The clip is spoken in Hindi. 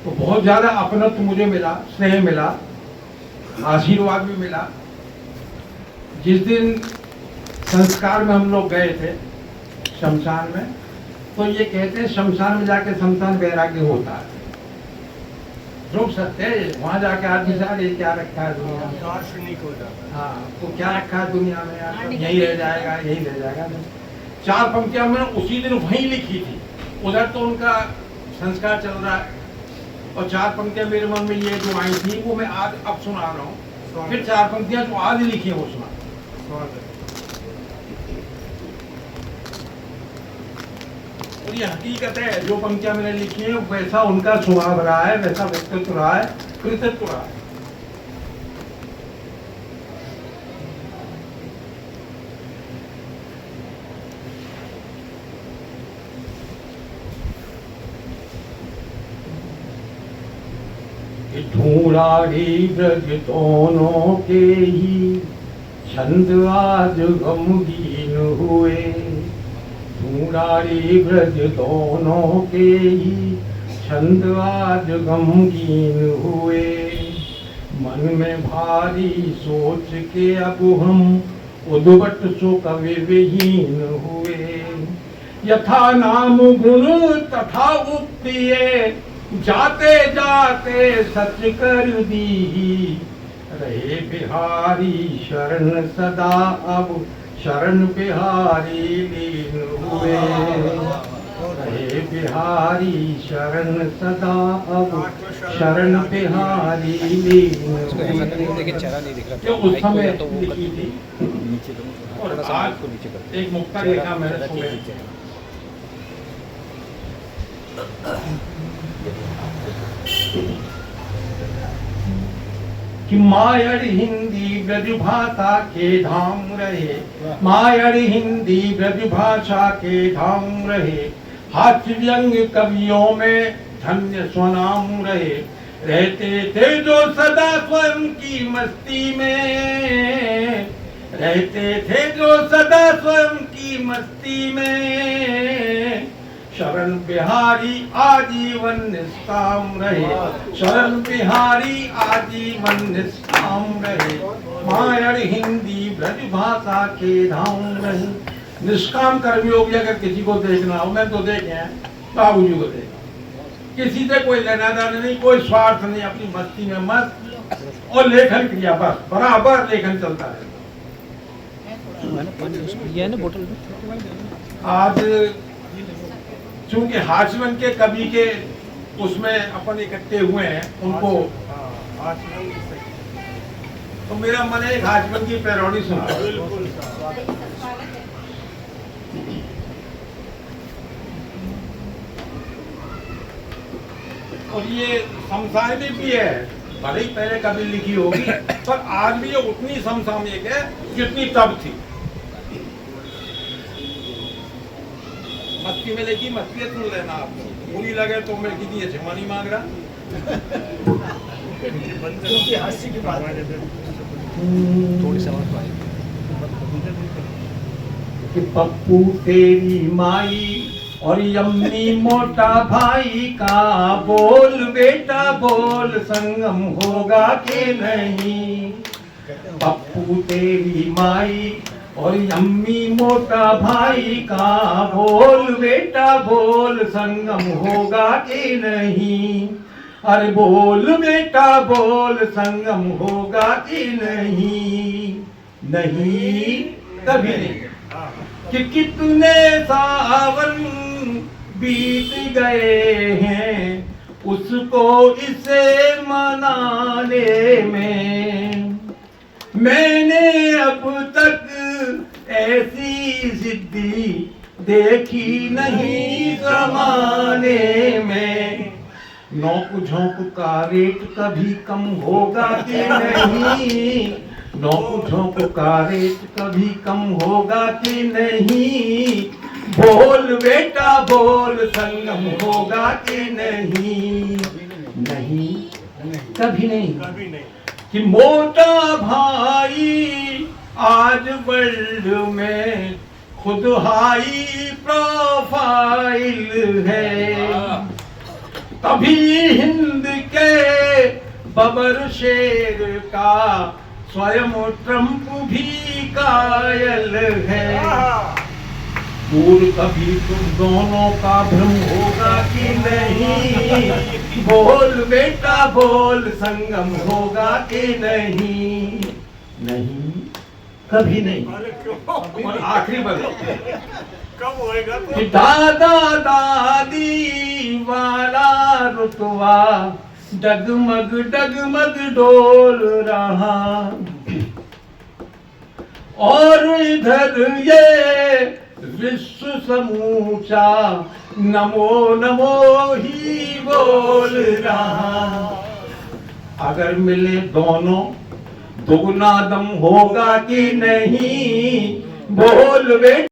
तो बहुत ज्यादा अपनत्व मुझे मिला, स्नेह मिला, आशीर्वाद भी मिला। जिस दिन संस्कार में हम लोग गए थे शमशान में, तो ये कहते हैं शमशान में जाके शमशान वैराग्य होता है। जो सत्य है, वहां जाके आदमी साहब ये क्या रखा है दुनिया में, दार्शनिक हो जाता है। हाँ तो क्या रखा है दुनिया में यार, यही रह जाएगा, यही रह जाएगा। चार पंक्तियां मैंने उसी दिन वहीं लिखी थी, उधर तो उनका संस्कार चल रहा है, और चार पंक्तियां मेरे मन में ये जो आई थी वो मैं आज अब सुना रहा हूँ। फिर चार पंक्तियां जो आज लिखी है वो सुना। और ये हकीकत है, जो पंक्तियां मैंने लिखी है वैसा उनका स्वभाव रहा है, वैसा व्यक्तित्व रहा है, कृतित्व रहा है। ढूंढाड़ी ब्रज दोनों के ही छंद आज गमगीन हुए, ढूंढाड़ी ब्रज दोनों के ही छंद आज गमगीन हुए। मन में भारी सोच के अब हम उद्भट सो कवि विहीन हुए। यथा नाम गुण तथा उक्तिये, जाते जाते सच कर दी। रहे बिहारी शरण सदा अब शरण बिहारी लीन हुए। रहे बिहारी शरण सदा अब शरण बिहारी लीन हुए। जो उस समय लिखी थी, और आज एक मुक्ता लिखा मैंने सुने कि मायड़ हिंदी ब्रज भाषा के धाम रहे, मायड़ हिंदी ब्रज भाषा के धाम रहे। हास्य व्यंग कवियों में धन्य स्वनाम रहे। रहते थे जो सदा स्वयं की मस्ती में, रहते थे जो सदा स्वयं की मस्ती में। शरण बिहारी आजीवन निष्काम रहे, शरण बिहारी आजीवन निष्काम रहे। मायड़ हिंदी ब्रज भाषा के धाम रहे। निष्काम कर्मयोग अगर किसी को देखना हो, मैं तो देखे हैं बाबूजी को देखा, किसी से कोई लेना देना नहीं, कोई स्वार्थ नहीं, अपनी मस्ती में मस्त, और लेखन क्रिया बस बराबर लेखन चलता रहता। आज चूंकि हाशवन के कवि के उसमें अपन इकट्ठे हुए हैं, उनको तो मेरा मन है हाशवन की पैरोडी सुना। और ये समसामयिक भी है, भले ही पहले कभी लिखी होगी, पर आज भी ये उतनी समसामयिक है जितनी तब थी। मस्ती में लेकी मस्ती सुन लेना, आप बुरी लगे तो मैं कितनी क्षमा नहीं मांग रहा। हास्य की बात थोड़ी समझ पाएगी कि पप्पू तेरी माई और यम्मी मोटा भाई का बोल बेटा बोल, संगम होगा कि नहीं। पप्पू तेरी माई और यम्मी मोटा भाई का बोल बेटा बोल, संगम होगा कि नहीं। अरे बोल बेटा बोल, संगम होगा कि नहीं। नहीं कभी नहीं। कि कितने सावन बीत गए हैं उसको इसे मनाने में, मैंने अब तक ऐसी जिद्दी देखी नहीं जमाने में। नौक झोंक का रेट कभी कम होगा कि नहीं, नौक झोंक का रेट कभी कम होगा कि नहीं। बोल बेटा बोल, संगम होगा कि नहीं। नहीं कभी नहीं। कि मोटा भाई आज वर्ल्ड में खुद हाई प्रोफाइल है, तभी हिंद बबर शेर का स्वयं ट्रंप भी कायल है। दूर कभी तुम दोनों का भ्रम होगा कि नहीं, बोल बेटा बोल संगम होगा कि नहीं। नहीं, कभी नहीं। अरे क्यों? और आखिरी बात कब होएगा कि तो? दादा दादी वाला रुतवा डगमग डगमग डोल रहा, और इधर ये विश्व समूचा नमो नमो ही बोल रहा। अगर मिले दोनों दुगना दम होगा कि नहीं, बोल बेटा।